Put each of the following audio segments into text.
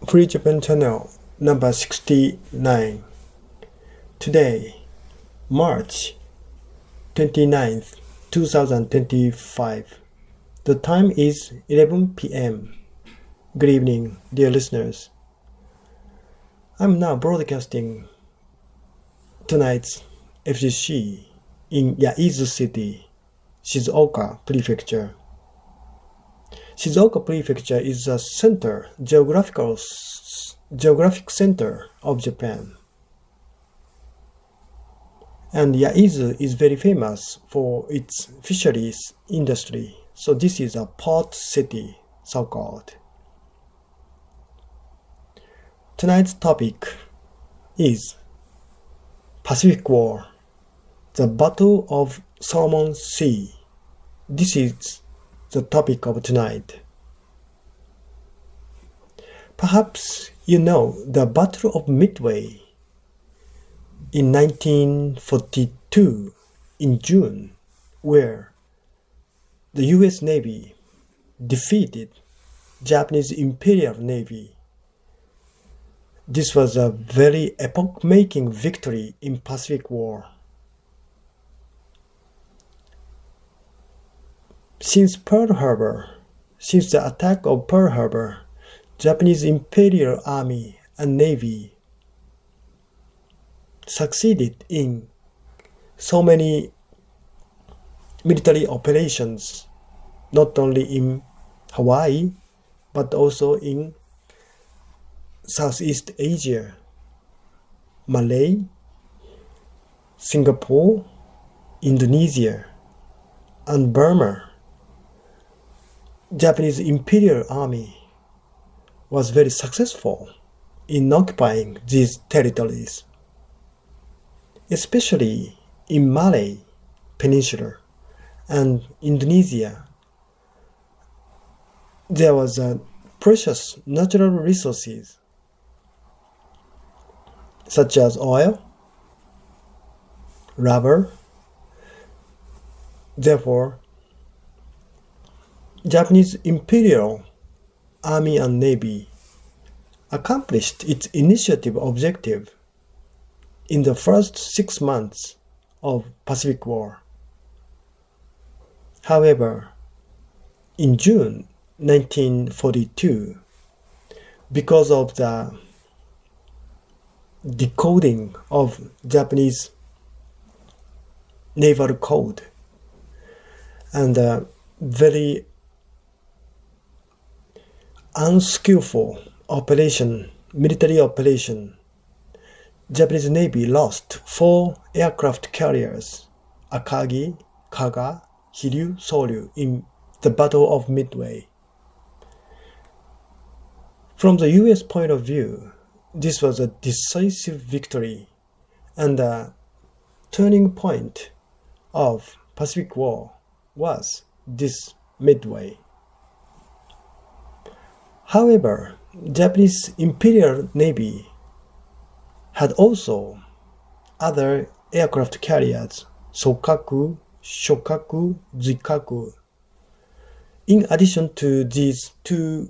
Free Japan Channel number 69. Today, March 29th, 2025. The time is 11 p.m. Good evening, dear listeners. I'm now broadcasting tonight's FGC in Yaizu City, Shizuoka Prefecture. Shizuoka Prefecture is a geographic center of Japan. And Yaizu is very famous for its fisheries industry. So this is a port city, so-called. Tonight's topic is Pacific War, the Battle of Solomon Sea. This is the topic of tonight. Perhaps you know the Battle of Midway in 1942 in June, where the US Navy defeated Japanese Imperial Navy. This was a very epoch-making victory in Pacific War. Since the attack of Pearl Harbor, Japanese Imperial Army and Navy succeeded in so many military operations, not only in Hawaii, but also in Southeast Asia, Malay, Singapore, Indonesia, and Burma. Japanese Imperial Army was very successful in occupying these territories, especially in Malay Peninsula and Indonesia. There was precious natural resources such as oil, rubber. Therefore, Japanese Imperial Army and Navy accomplished its initiative objective in the first 6 months of Pacific War. However, in June 1942, because of the decoding of Japanese naval code and a very unskillful military operation, Japanese Navy lost 4 aircraft carriers, Akagi, Kaga, Hiryu, Soryu, in the Battle of Midway. From the US point of view, this was a decisive victory and a turning point of Pacific War was this Midway. However, Japanese Imperial Navy had also other aircraft carriers, Sokaku, Shokaku, Zuikaku. In addition to these 2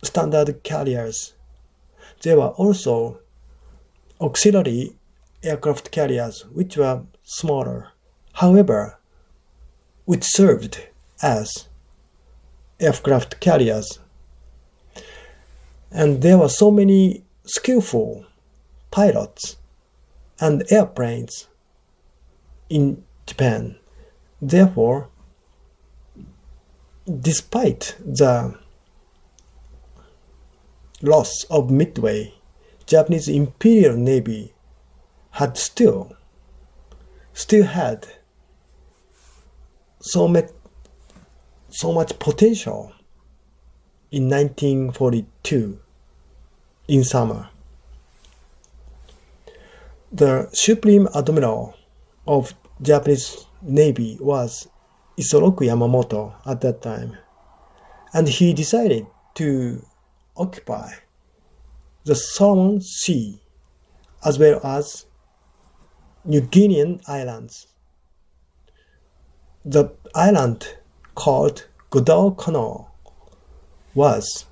standard carriers, there were also auxiliary aircraft carriers which were smaller, however, which served as aircraft carriers. And there were so many skillful pilots and airplanes in Japan. Therefore, despite the loss of Midway, Japanese Imperial Navy had still had so much potential in 1942 in summer. The Supreme Admiral of Japanese Navy was Isoroku Yamamoto at that time, and he decided to occupy the Solomon Sea as well as New Guinean islands. The island called Guadalcanal was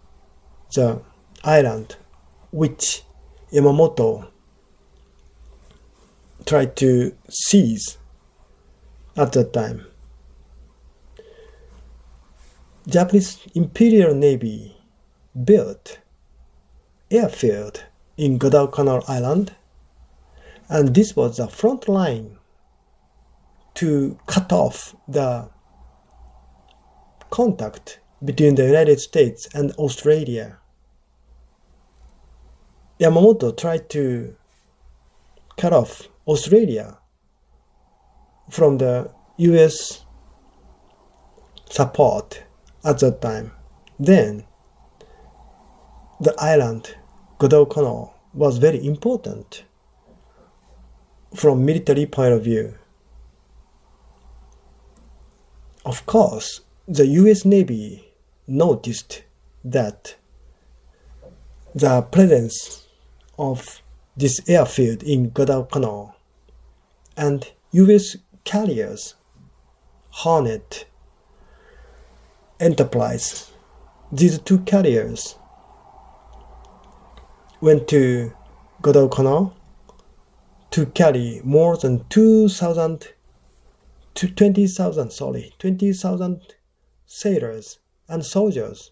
the island which Yamamoto tried to seize at that time. Japanese Imperial Navy built airfield in Guadalcanal Island, and this was the front line to cut off the contact between the United States and Australia. Yamamoto tried to cut off Australia from the US support at that time. Then the island Guadalcanal was very important from military point of view. Of course, the US Navy noticed that the presence of this airfield in Guadalcanal and US carriers, Hornet, Enterprise, these two carriers went to Guadalcanal to carry more than 20,000 sailors and soldiers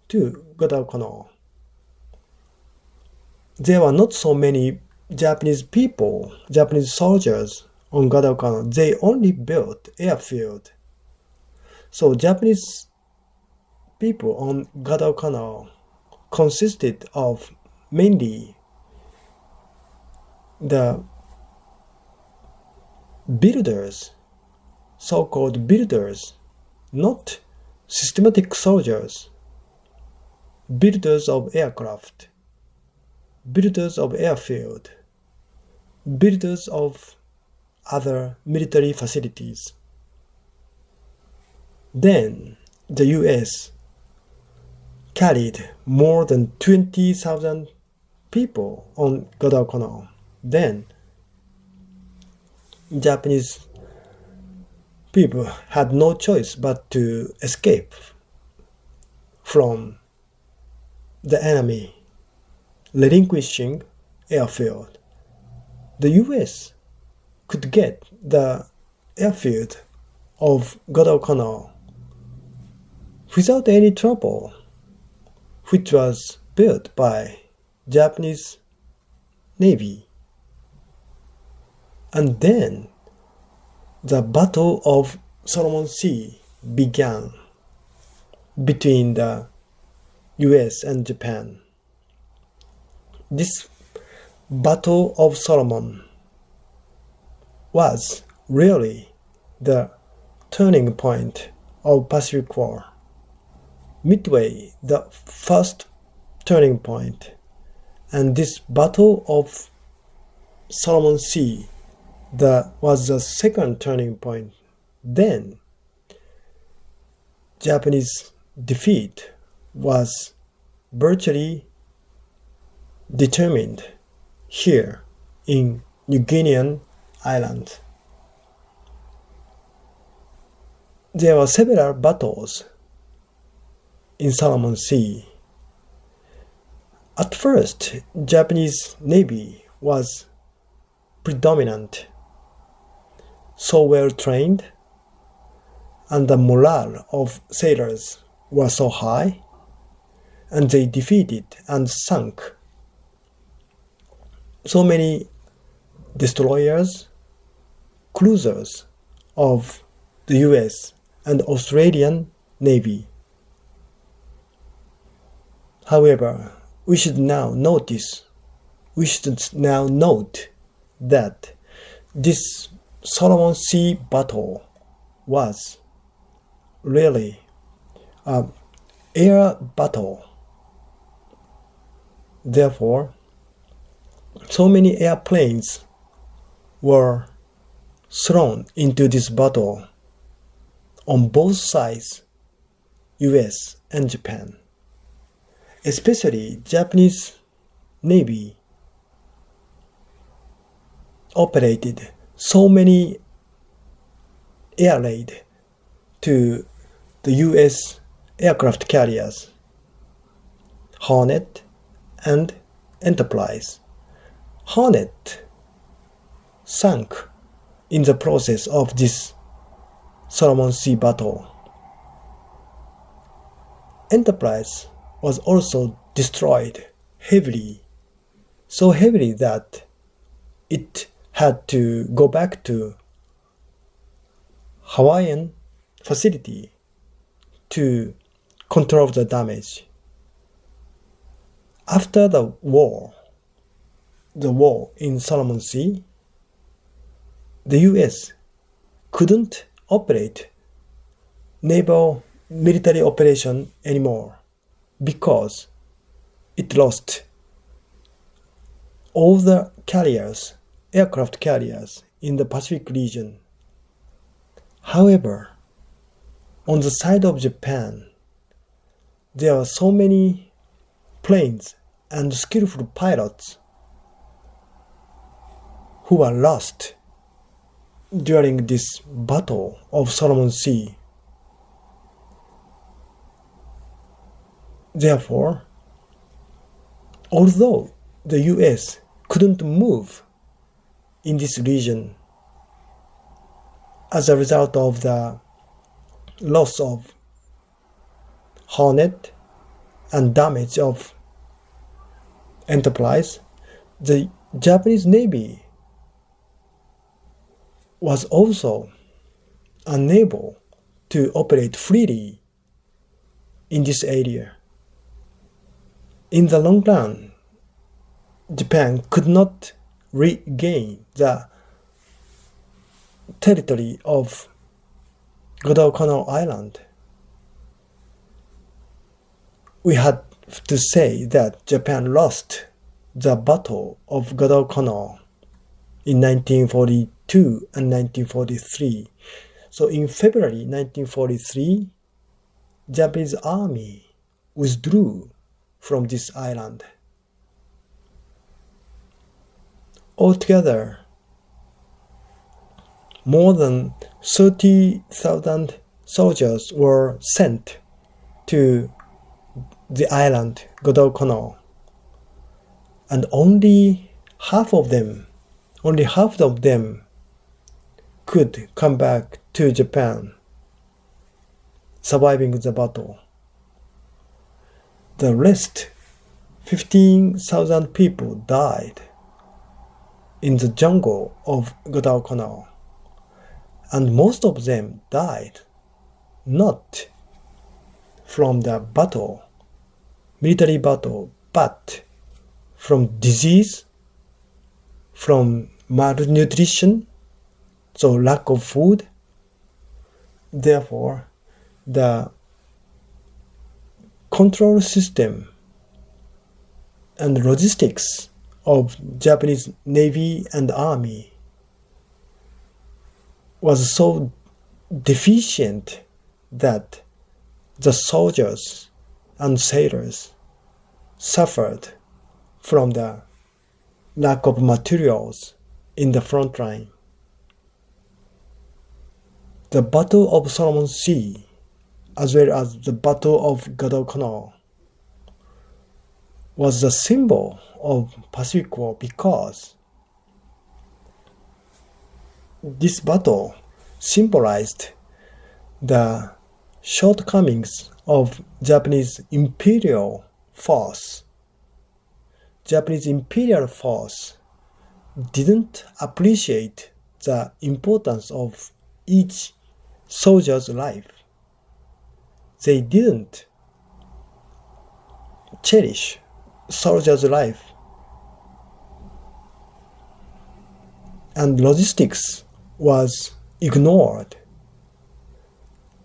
to Guadalcanal. There were not so many Japanese soldiers on Guadalcanal. They only built airfield. So Japanese people on Guadalcanal consisted of mainly the builders, so-called builders, not systematic soldiers, builders of aircraft, builders of airfield, builders of other military facilities. Then the US carried more than 20,000 people on Guadalcanal. Then Japanese people had no choice but to escape from the enemy, relinquishing airfield. The US could get the airfield of Guadalcanal without any trouble, which was built by Japanese Navy. And then the Battle of Solomon Sea began between the US and Japan. This Battle of Solomon was really the turning point of Pacific War. Midway, the first turning point, and this Battle of Solomon Sea was the second turning point. Then Japanese defeat was virtually determined here in New Guinean Island. There were several battles in Solomon Sea. At first, Japanese Navy was predominant, so well trained, and the morale of sailors was so high, and they defeated and sunk so many destroyers, cruisers of the US and Australian Navy. However, we should now note that this Solomon Sea battle was really an air battle. Therefore, so many airplanes were thrown into this battle on both sides, US and Japan. Especially Japanese Navy operated so many air raid to the US aircraft carriers. Hornet, and Enterprise. Hornet sank in the process of this Solomon Sea battle. Enterprise was also destroyed heavily, so heavily that it had to go back to Hawaiian facility to control the damage. After the war in Solomon Sea, the US couldn't operate naval military operation anymore because it lost all the carriers, aircraft carriers in the Pacific region. However, on the side of Japan, there are so many planes and skillful pilots who were lost during this battle of Solomon Sea. Therefore, although the US couldn't move in this region as a result of the loss of Hornet and damage of Enterprise, the Japanese Navy was also unable to operate freely in this area. In the long run, Japan could not regain the territory of Guadalcanal Island. We had to say that Japan lost the Battle of Guadalcanal in 1942 and 1943. So in February 1943, Japanese army withdrew from this island. Altogether, more than 30,000 soldiers were sent to the island Guadalcanal, and only half of them could come back to Japan, surviving the battle. The rest, 15,000 people, died in the jungle of Guadalcanal, and most of them died not from the battle, military battle, but from disease, from malnutrition, so lack of food. Therefore, the control system and logistics of Japanese Navy and Army was so deficient that the soldiers and sailors suffered from the lack of materials in the front line. The Battle of Solomon Sea, as well as the Battle of Guadalcanal, was the symbol of Pacific War because this battle symbolized the shortcomings of Japanese imperial force. Japanese imperial force didn't appreciate the importance of each soldier's life. They didn't cherish soldier's life, and logistics was ignored.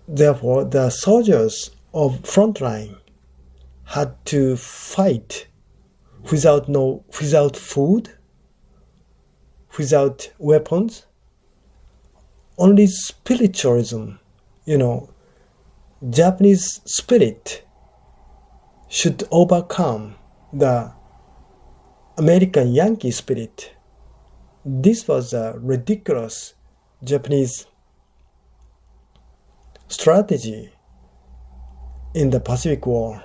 Therefore, the soldiers of frontline had to fight without food, without weapons. Only spiritualism, Japanese spirit should overcome the American Yankee spirit. This was a ridiculous Japanese strategy in the Pacific War.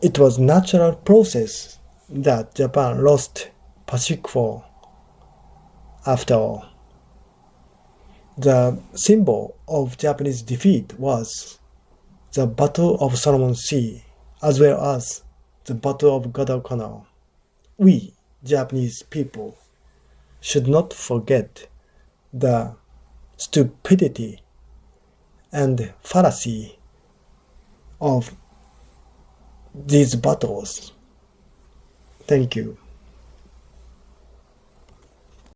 It was natural process that Japan lost Pacific War. After all, the symbol of Japanese defeat was the Battle of Solomon Sea, as well as the Battle of Guadalcanal. We, Japanese people, should not forget the stupidity and fallacy of these battles. Thank you.